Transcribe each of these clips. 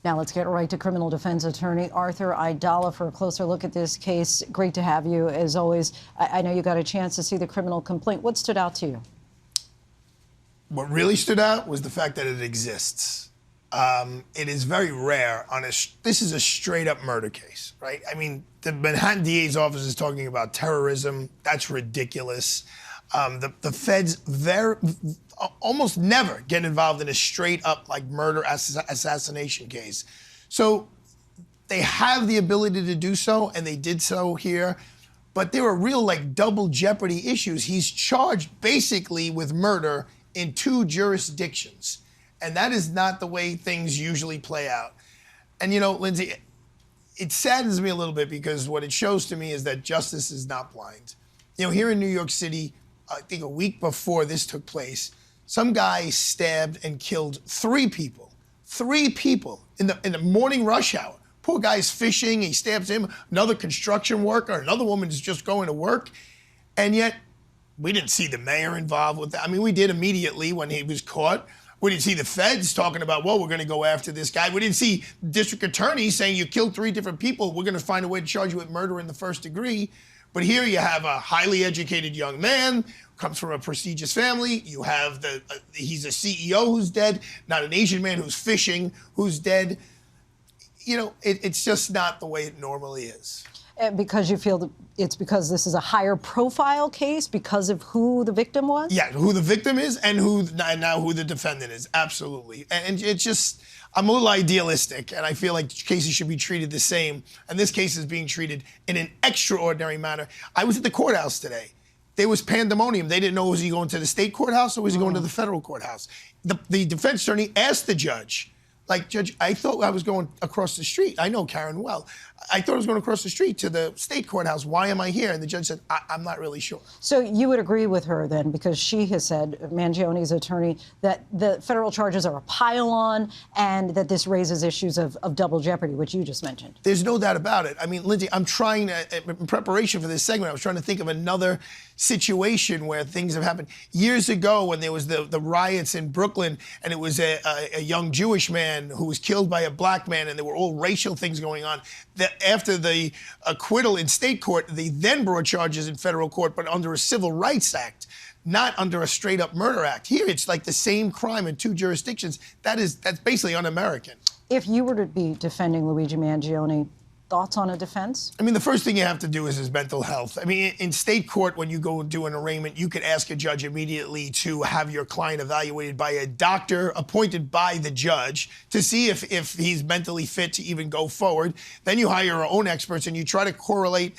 Now let's get right to criminal defense attorney Arthur Aidala for a closer look at this case. Great to have you, as always. I know you got a chance to see the criminal complaint. What stood out to you? What really stood out was the fact that it exists. It is very rare on this is a straight up murder case, right? I mean, the Manhattan DA's office is talking about terrorism. That's ridiculous. The feds almost never get involved in a straight up like murder assassination case. So they have the ability to do so, and they did so here. But there are real like double jeopardy issues. He's charged basically with murder in 2 jurisdictions. And that is not the way things usually play out. And you know, Linsey, it saddens me a little bit because what it shows to me is that justice is not blind. You know, here in New York City, I think a week before this took place, some guy stabbed and killed 3 people. 3 people in the morning rush hour. Poor guy's fishing, he stabs him, another construction worker, another woman is just going to work. And yet, we didn't see the mayor involved with that. I mean, we did immediately when he was caught. We didn't see the feds talking about, well, we're going to go after this guy. We didn't see district attorneys saying you killed 3 different people. We're going to find a way to charge you with murder in the 1st degree. But here you have a highly educated young man, comes from a prestigious family. You have he's a CEO who's dead, not an Asian man who's fishing who's dead. You know, it's just not the way it normally is. Because you feel that it's because this is a higher profile case because of who the victim was? Yeah, who the victim is and now who the defendant is, absolutely. And it's just, I'm a little idealistic, and I feel like cases should be treated the same. And this case is being treated in an extraordinary manner. I was at the courthouse today. There was pandemonium. They didn't know, was he going to the state courthouse or was he going to the federal courthouse? The defense attorney asked the judge, like, Judge, I thought I was going across the street. I know Karen well. I thought I was going across the street to the state courthouse. Why am I here? And the judge said, I'm not really sure. So you would agree with her then, because she has said, Mangione's attorney, that the federal charges are a pile-on and that this raises issues of double jeopardy, which you just mentioned. There's no doubt about it. I mean, Linsey, I'm trying to, in preparation for this segment, I was trying to think of another situation where things have happened. Years ago, when there was the riots in Brooklyn, and it was a young Jewish man who was killed by a black man, and there were all racial things going on, that after the acquittal in state court, they then brought charges in federal court, but under a Civil Rights Act, not under a straight-up murder act. Here, it's like the same crime in 2 jurisdictions. That's basically un-American. If you were to be defending Luigi Mangione, thoughts on a defense? I mean, the first thing you have to do is his mental health. I mean, in state court, when you go and do an arraignment, you could ask a judge immediately to have your client evaluated by a doctor appointed by the judge to see if he's mentally fit to even go forward. Then you hire your own experts and you try to correlate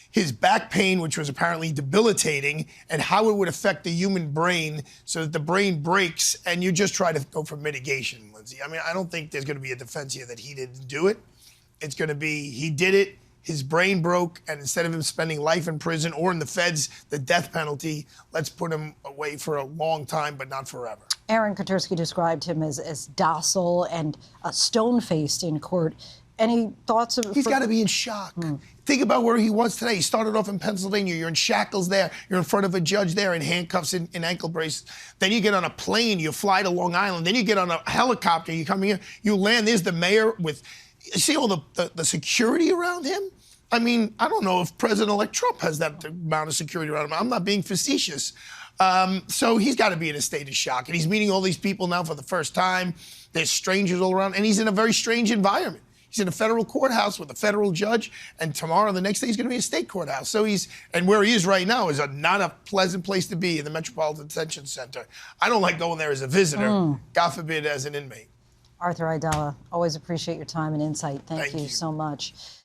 his back pain, which was apparently debilitating, and how it would affect the human brain so that the brain breaks, and you just try to go for mitigation, Linsey. I mean, I don't think there's going to be a defense here that he didn't do it. It's going to be, he did it, his brain broke, and instead of him spending life in prison or in the feds, the death penalty, let's put him away for a long time, but not forever. Aaron Katersky described him as docile and stone-faced in court. Any thoughts of... He's got to be in shock. Think about where he was today. He started off in Pennsylvania. You're in shackles there. You're in front of a judge there in handcuffs and ankle braces. Then you get on a plane. You fly to Long Island. Then you get on a helicopter. You come here. You land. There's the mayor with... You see all the security around him? I mean, I don't know if President-elect Trump has that amount of security around him. I'm not being facetious. So he's got to be in a state of shock. And he's meeting all these people now for the first time. There's strangers all around. And he's in a very strange environment. He's in a federal courthouse with a federal judge. And tomorrow, the next day, he's going to be in a state courthouse. So and where he is right now is not a pleasant place to be in the Metropolitan Detention Center. I don't like going there as a visitor, God forbid, as an inmate. Arthur Aidala, always appreciate your time and insight. Thank you so much.